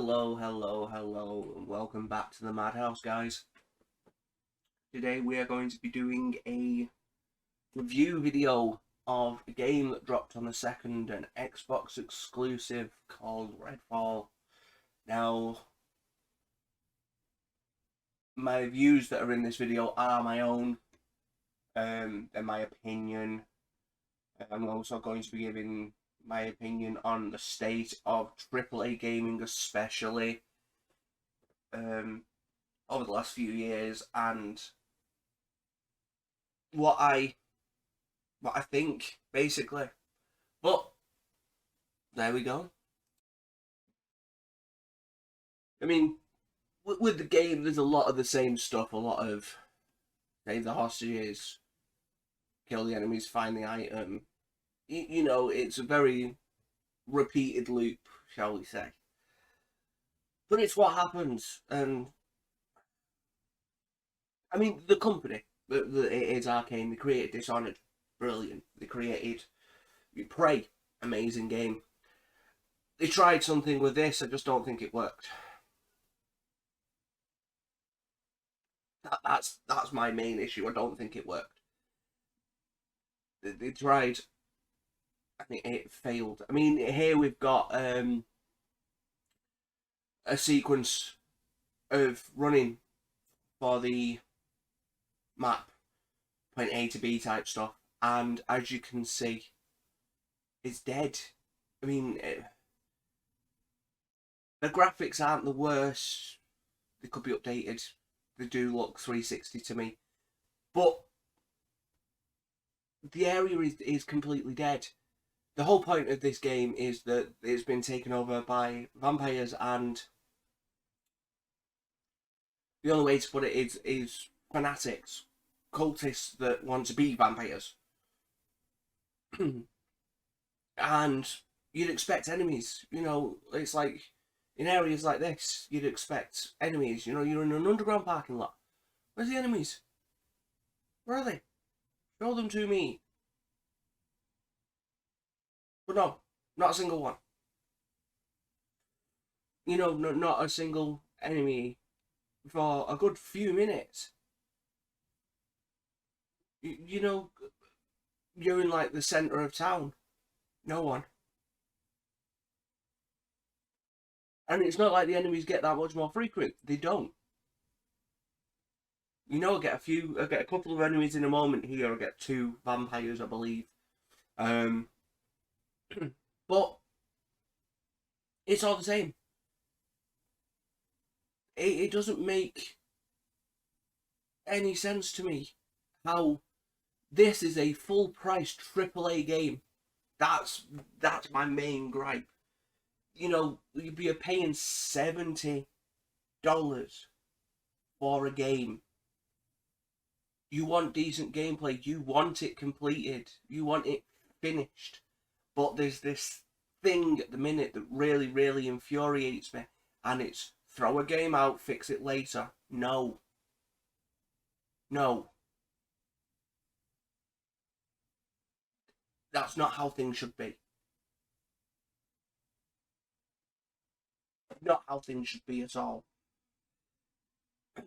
Hello, and welcome back to the Madhouse, guys. Today we are going to be doing a review video of a game that dropped on the 2nd, an Xbox exclusive called Redfall. Now, my views that are in this video are my own, they're my opinion. I'm also going to be giving my opinion on the state of AAA gaming, especially over the last few years, and what I think, basically. But there we go. I mean, with the game, there's a lot of the same stuff. A lot of save the hostages, kill the enemies, find the item. You know, it's a very repeated loop, shall we say. But it's what happens, and I mean, the company that it is Arcane. They created Dishonored, brilliant. They created Prey, amazing game. They tried something with this, I just don't think it worked. That's my main issue. I don't think it worked. They tried, I think it failed. I mean, here we've got a sequence of running for the map, point A to B type stuff, and as you can see, it's dead. I mean, the graphics aren't the worst. They could be updated. They do look 360 to me, but the area is completely dead. The whole point of this game is that it's been taken over by vampires, and the only way to put it is fanatics, cultists that want to be vampires. And you'd expect enemies, you know, it's like in areas like this, you'd expect enemies, you know, you're in an underground parking lot. Where's the enemies? Where are they? Show them to me. But no, not a single one. You know, not a single enemy for a good few minutes. You know, you're in like the centre of town. No one. And it's not like the enemies get that much more frequent. They don't. You know, I get a couple of enemies in a moment here. I get 2 vampires, I believe. But it's all the same. It doesn't make any sense to me how this is a full price AAA game. That's my main gripe. You know, you'd be paying $70 for a game. You want decent gameplay. You want it completed. You want it finished. But there's this thing at the minute that really infuriates me, and it's throw a game out, fix it later. No. That's not how things should be. Not how things should be at all.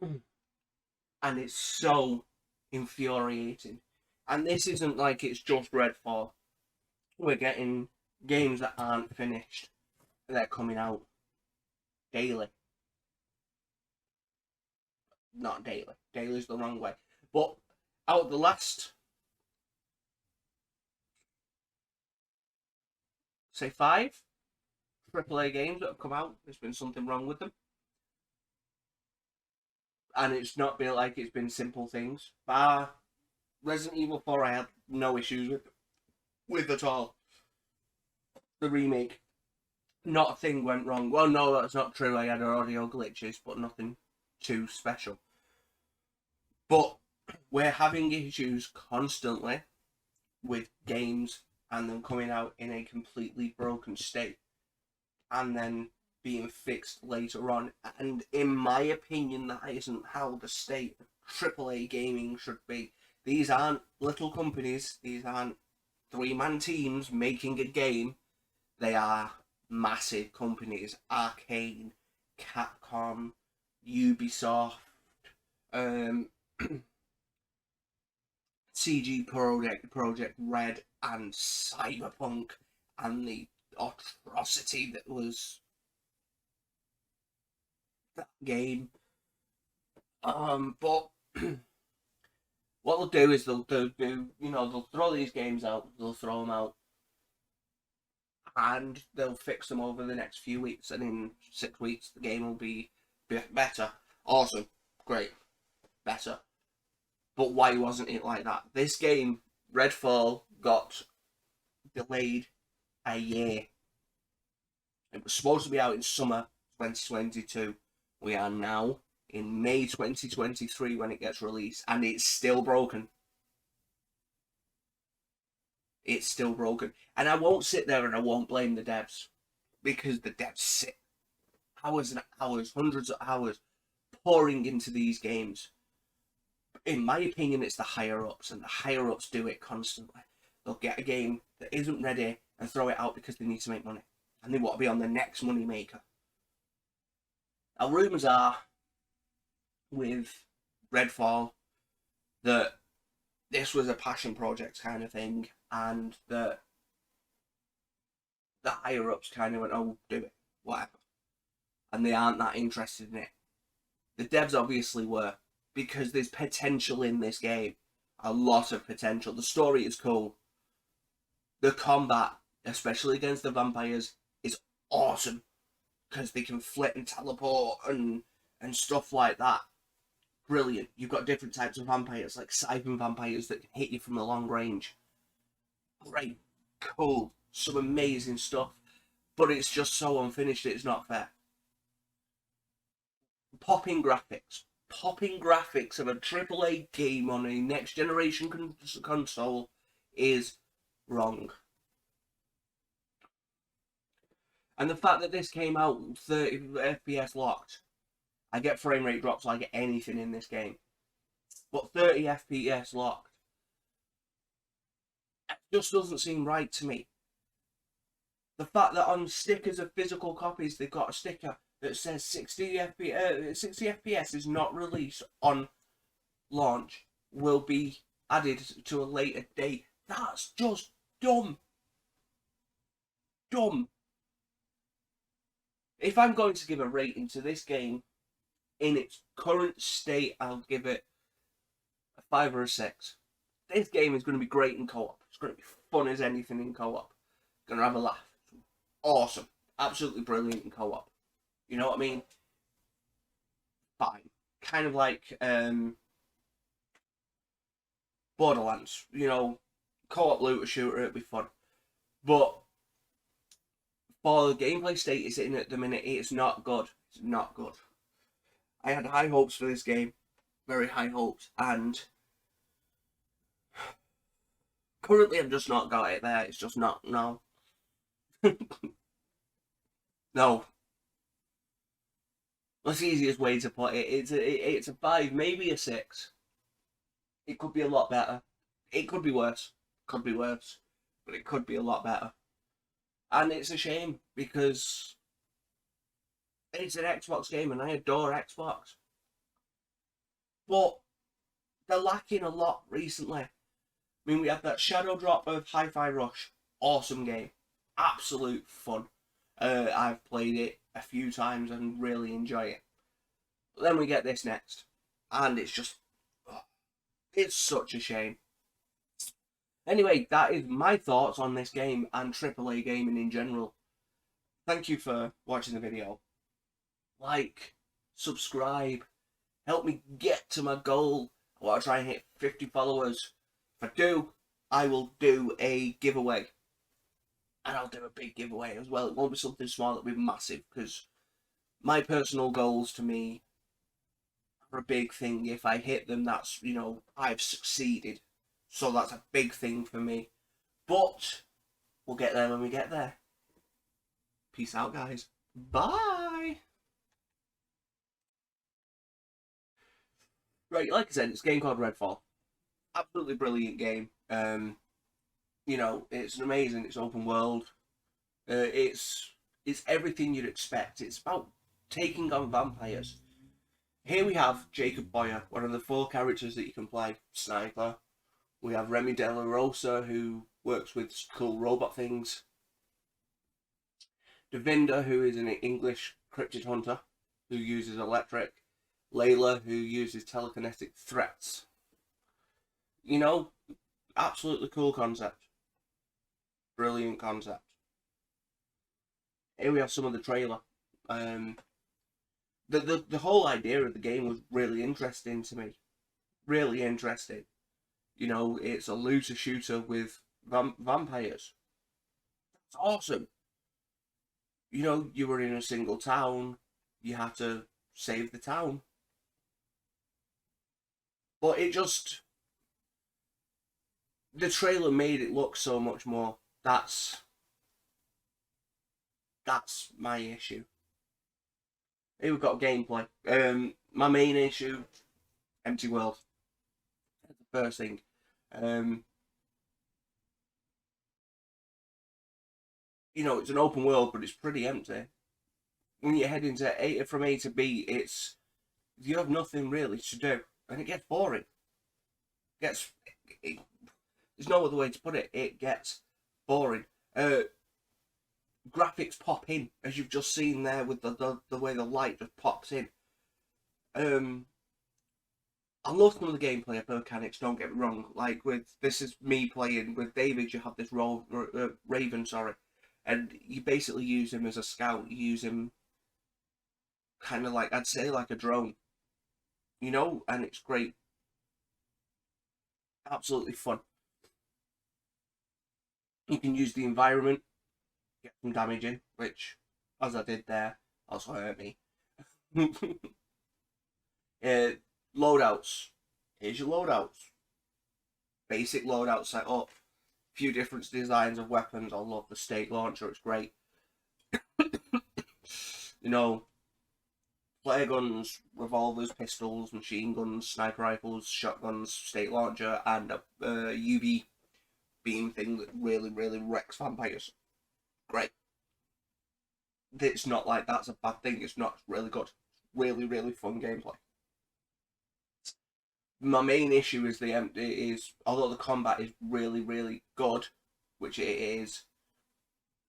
And it's so infuriating. And this isn't like it's just Redfall. We're getting games that aren't finished. They're coming out daily. Not daily. Daily is the wrong way. But out of the last, say, 5 AAA games that have come out, there's been something wrong with them. And it's not been like it's been simple things. Bar Resident Evil 4, I had no issues with at all. The remake, not a thing went wrong. Well, no, that's not true. I had audio glitches, but nothing too special. But we're having issues constantly with games and them coming out in a completely broken state and then being fixed later on. And in my opinion, that isn't how the state of AAA gaming should be. These aren't little companies. These aren't 3-man teams making a game. They are massive companies. Arcane, Capcom, Ubisoft, um, Project Red, and Cyberpunk, and the atrocity that was that game. But what they'll do is they'll they'll throw these games out, they'll throw them out, and they'll fix them over the next few weeks, and in 6 weeks the game will be better. Awesome, great, better. But why wasn't it like that? This game, Redfall, got delayed a year. It was supposed to be out in summer 2022. We are now in May 2023 when it gets released, and it's still broken. It's still broken. And I won't sit there and I won't blame the devs, because the devs sit hours and hours, hundreds of hours, pouring into these games. In my opinion, it's the higher ups, and the higher ups do it constantly. They'll get a game that isn't ready and throw it out because they need to make money, and they want to be on the next money maker. Now, rumours are with Redfall that this was a passion project kind of thing, and that the higher ups kind of went, "Oh, do it, whatever," and they aren't that interested in it. The devs obviously were, because there's potential in this game, a lot of potential. The story is cool. The combat, especially against the vampires, is awesome, because they can flit and teleport and stuff like that. Brilliant. You've got different types of vampires, like siphon vampires that can hit you from a long range. Great, cool, some amazing stuff, but it's just so unfinished, it's not fair. Popping graphics of a AAA game on a next generation console is wrong. And the fact that this came out 30 FPS locked, I get frame rate drops like anything in this game, but 30 FPS locked, it just doesn't seem right to me. The fact that on stickers of physical copies they've got a sticker that says 60 FPS is not released on launch, will be added to a later date. That's just dumb. Dumb. If I'm going to give a rating to this game in its current state, I'll give it a 5 or a 6. This game is going to be great in co-op. It's going to be fun as anything in co-op. Going to have a laugh. Awesome. Absolutely brilliant in co-op. You know what I mean? Fine. Kind of like Borderlands. You know, co-op looter shooter, it'd be fun. But for the gameplay state it's in at the minute, it's not good. It's not good. I had high hopes for this game. Very high hopes. And currently I've just not got it there. It's just not, no. No. That's the easiest way to put it. It's a 5, maybe a 6. It could be a lot better. It could be worse. Could be worse. But it could be a lot better. And it's a shame, because it's an Xbox game and I adore Xbox. But they're lacking a lot recently. I mean, we had that shadow drop of Hi-Fi Rush. Awesome game. Absolute fun. I've played it a few times and really enjoy it. But then we get this next. And it's just... it's such a shame. Anyway, that is my thoughts on this game and AAA gaming in general. Thank you for watching the video. Like, subscribe, help me get to my goal. I want to try and hit 50 followers. If I do, I will do a giveaway. And I'll do a big giveaway as well. It won't be something small, it'll be massive, because my personal goals to me are a big thing. If I hit them, that's, you know, I've succeeded. So that's a big thing for me. But we'll get there when we get there. Peace out, guys. Bye. Right, like I said, it's a game called Redfall. Absolutely brilliant game. You know, it's an amazing, it's open world. It's everything you'd expect. It's about taking on vampires. Here we have Jacob Boyer, one of the 4 characters that you can play. Sniper. We have Remy De La Rosa, who works with cool robot things. Devinda, who is an English cryptid hunter, who uses electric. Layla, who uses telekinetic threats. You know, absolutely cool concept. Brilliant concept. Here we have some of the trailer. The whole idea of the game was really interesting to me. Really interesting. You know, it's a looter shooter with vampires. It's awesome. You know, you were in a single town. You had to save the town. But it just... the trailer made it look so much more. That's my issue. Here we've got gameplay. My main issue, empty world. That's the first thing. You know, it's an open world, but it's pretty empty. When you head into from A to B, you have nothing really to do, and it gets boring. There's no other way to put it. It gets boring. Graphics pop in, as you've just seen there with the way the light just pops in. I love some of the gameplay mechanics, don't get me wrong. Like this is me playing with David, you have this Raven, sorry, and you basically use him as a scout. You use him kind of like, I'd say like a drone, you know, and it's great. Absolutely fun. You can use the environment, get some damage in, which, as I did there, also hurt me. Loadouts. Here's your loadouts. Basic loadout set up. Few different designs of weapons. I love the stake launcher, it's great. You know, flare guns, revolvers, pistols, machine guns, sniper rifles, shotguns, stake launcher, and a UV beam thing that really, really wrecks vampires. Great. It's not like that's a bad thing. It's not. It's really good. Really, really fun gameplay. My main issue is although the combat is really, really good, which it is,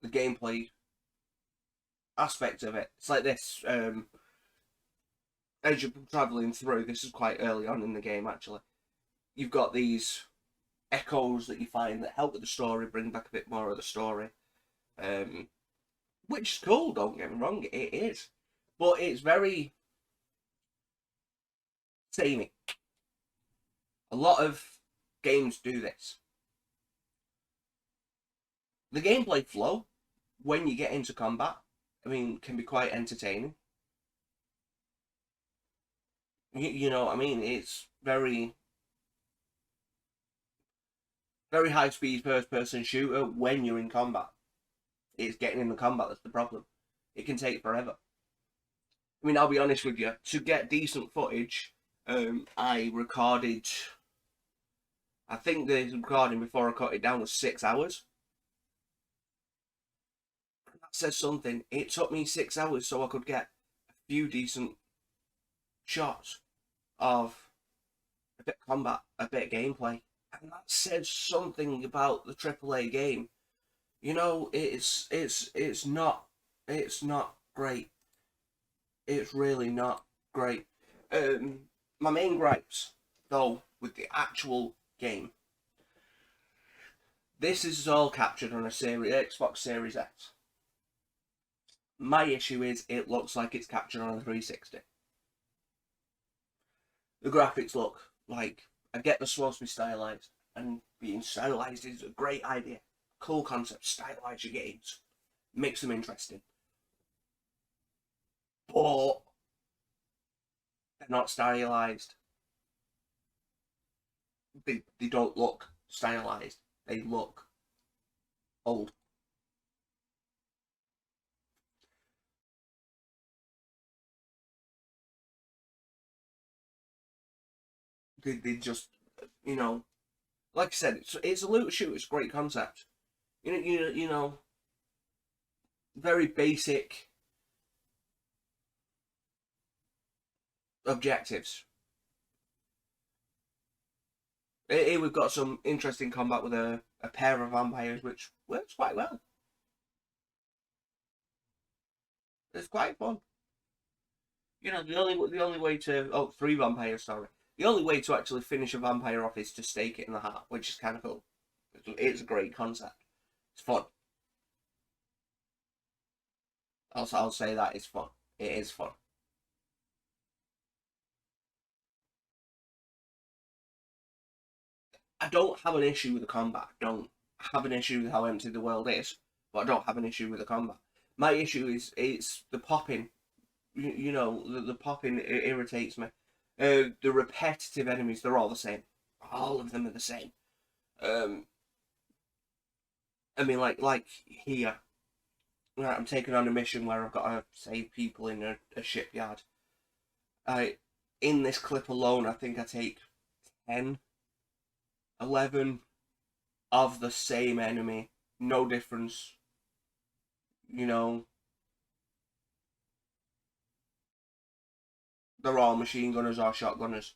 the gameplay aspect of it. It's like this. As you're travelling through, this is quite early on in the game actually. You've got these echoes that you find that help with the story, bring back a bit more of the story. Which is cool, don't get me wrong, it is. But it's very samey. A lot of games do this. The gameplay flow, when you get into combat, I mean, can be quite entertaining. You know what I mean? It's very, very high speed first person shooter when you're in combat. It's getting in the combat that's the problem. It can take forever. I mean, I'll be honest with you, to get decent footage, I recorded, I think the recording before I cut it down was 6 hours. That says something. It took me 6 hours so I could get a few decent shots of a bit of combat, a bit of gameplay. And that says something about the AAA game. You know, it's not great. It's really not great. My main gripes, though, with the actual game. This is all captured on a Xbox Series X. My issue is it looks like it's captured on a 360. The graphics look like, I get they're supposed to be stylized, and being stylized is a great idea. Cool concept, stylize your games. Makes them interesting. But they're not stylized. They don't look stylized. They look old. They just, you know, like I said, it's a looter shooter. It's a great concept. You know, very basic objectives. Here we've got some interesting combat with a pair of vampires, which works quite well. It's quite fun. You know, the only way to 3 vampires, sorry. The only way to actually finish a vampire off is to stake it in the heart, which is kind of cool. It's a great concept. It's fun. I'll say that it's fun. It is fun. I don't have an issue with the combat. I don't have an issue with how empty the world is, but I don't have an issue with the combat. My issue is it's the popping. You know, the popping irritates me. The repetitive enemies, they're all the same. All of them are the same. I mean, like here, right, I'm taking on a mission where I've got to save people in a shipyard. In this clip alone, I think I take 10, 11 of the same enemy. No difference. You know, they're all machine gunners or shotgunners.